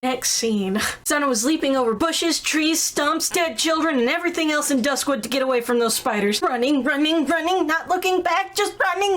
Next scene. Xanna was leaping over bushes, trees, stumps, dead children, and everything else in Duskwood to get away from those spiders. Running, not looking back, just running.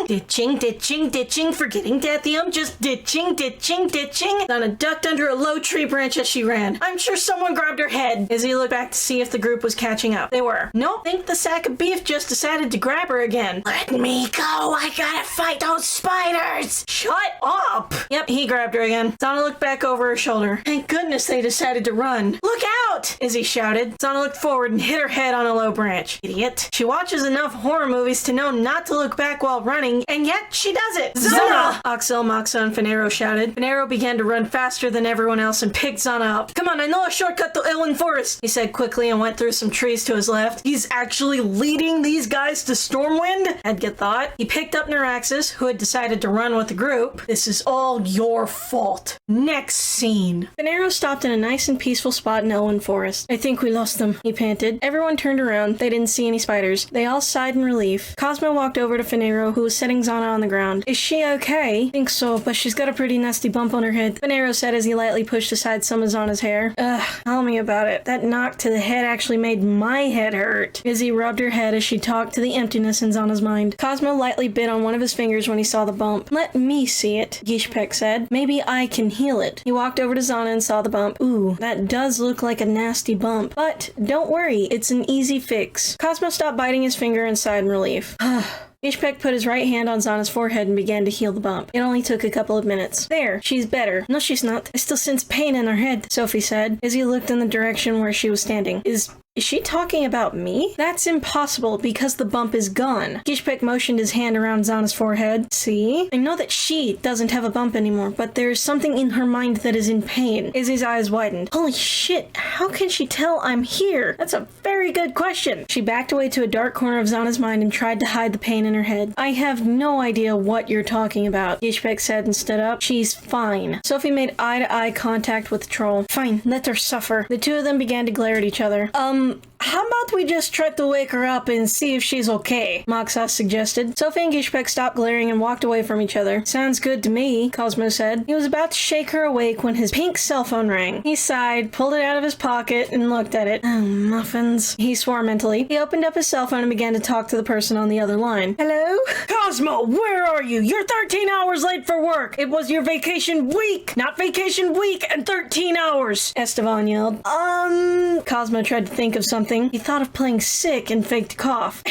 Ditching, forgetting Dathium, just ditching. Xanna ducked under a low tree branch as she ran. I'm sure someone grabbed her head. Izzy looked back to see if the group was catching up. They were. Nope, think the sack of beef just decided to grab her again. Let me go, I gotta fight those spiders! Shut up! Yep, he grabbed her again. Xanna looked back over her shoulder. Thank goodness they decided to run. Look out! Izzy shouted. Xanna looked forward and hit her head on a low branch. Idiot. She watches enough horror movies to know not to look back while running, and yet she does it! Xanna! Oxel, Moxa, and Fanero shouted. Fanero began to run faster than everyone else and picked Xanna up. Come on, I know a shortcut to Elwyn Forest, he said quickly and went through some trees to his left. He's actually leading these guys to Stormwind? Edgar thought. He picked up Neuraxis, who had decided to run with the group. This is all your fault. Next scene. Fanero stopped in a nice and peaceful spot in Elwyn Forest. I think we lost them, he panted. Everyone turned around. They didn't see any spiders. They all sighed in relief. Cosmo walked over to Fanero, who was setting Xanna on the ground. Is she okay? Think so, but she's got a pretty nasty bump on her head, Fanero said as he lightly pushed aside some of Xanna's hair. Tell me about it. That knock to the head actually made my head hurt. Izzy rubbed her head as she talked to the emptiness in Xanna's mind. Cosmo lightly bit on one of his fingers when he saw the bump. Let me see it, Gishpek said. Maybe I can heal it. He walked over to Xanna and saw the bump. Ooh, that does look like a nasty bump. But don't worry, it's an easy fix. Cosmo stopped biting his finger and sighed in relief. Ishpek put his right hand on Xanna's forehead and began to heal the bump. It only took a couple of minutes. There, she's better. No, she's not. I still sense pain in her head, Sophie said, as he looked in the direction where she was standing. Is she talking about me? That's impossible because the bump is gone. Gishpek motioned his hand around Xanna's forehead. See? I know that she doesn't have a bump anymore, but there's something in her mind that is in pain. Izzy's eyes widened. Holy shit, how can she tell I'm here? That's a very good question. She backed away to a dark corner of Xanna's mind and tried to hide the pain in her head. I have no idea what you're talking about, Gishpek said and stood up. She's fine. Sophie made eye-to-eye contact with the troll. Fine, let her suffer. The two of them began to glare at each other. How about we just try to wake her up and see if she's okay? Moxa suggested. Sophie and Gishpek stopped glaring and walked away from each other. Sounds good to me, Cosmo said. He was about to shake her awake when his pink cell phone rang. He sighed, pulled it out of his pocket, and looked at it. Oh, muffins. He swore mentally. He opened up his cell phone and began to talk to the person on the other line. Hello? Cosmo, where are you? You're 13 hours late for work. It was your vacation week, not vacation week and 13 hours, Esteban yelled. Cosmo tried to think of something. He thought of playing sick and faked a cough.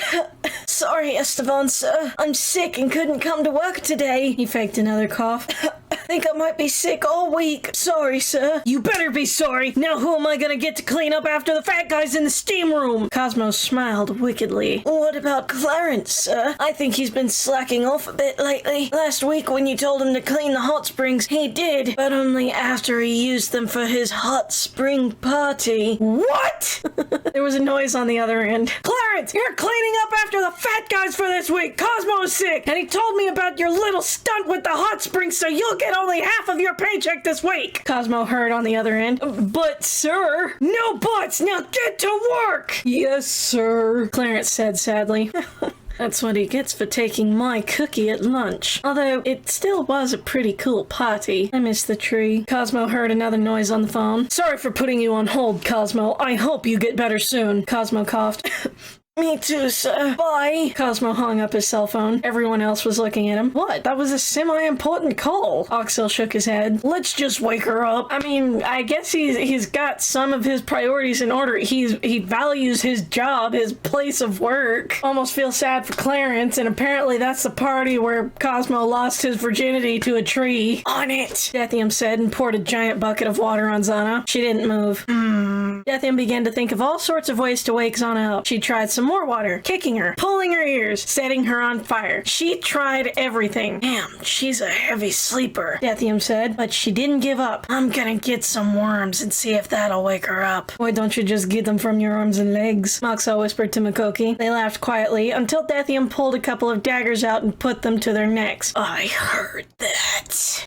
Sorry, Esteban, sir. I'm sick and couldn't come to work today. He faked another cough. I think I might be sick all week. Sorry, sir. You better be sorry. Now who am I gonna get to clean up after the fat guys in the steam room? Cosmo smiled wickedly. What about Clarence, sir? I think he's been slacking off a bit lately. Last week when you told him to clean the hot springs, he did, but only after he used them for his hot spring party. What? There was a noise on the other end. Clarence, you're cleaning up after the fat guys for this week. Cosmo's sick, and he told me about your little stunt with the hot springs, so you'll get only half of your paycheck this week. Cosmo heard on the other end. But, sir. No buts. Now get to work. Yes, sir, Clarence said sadly. That's what he gets for taking my cookie at lunch. Although, it still was a pretty cool party. I miss the tree. Cosmo heard another noise on the phone. Sorry for putting you on hold, Cosmo. I hope you get better soon. Cosmo coughed. Me too, sir. Bye. Cosmo hung up his cell phone. Everyone else was looking at him. What? That was a semi-important call. Oxel shook his head. Let's just wake her up. I mean, I guess he's got some of his priorities in order. He values his job, his place of work. Almost feel sad for Clarence, and apparently that's the party where Cosmo lost his virginity to a tree. On it, Dethium said and poured a giant bucket of water on Xanna. She didn't move. Dethium began to think of all sorts of ways to wake Xanna up. She tried some more water, kicking her, pulling her ears, setting her on fire. She tried everything. Damn, she's a heavy sleeper, Dethium said, but she didn't give up. I'm gonna get some worms and see if that'll wake her up. Why don't you just get them from your arms and legs? Moxa whispered to Makoki. They laughed quietly until Dethium pulled a couple of daggers out and put them to their necks. I heard that.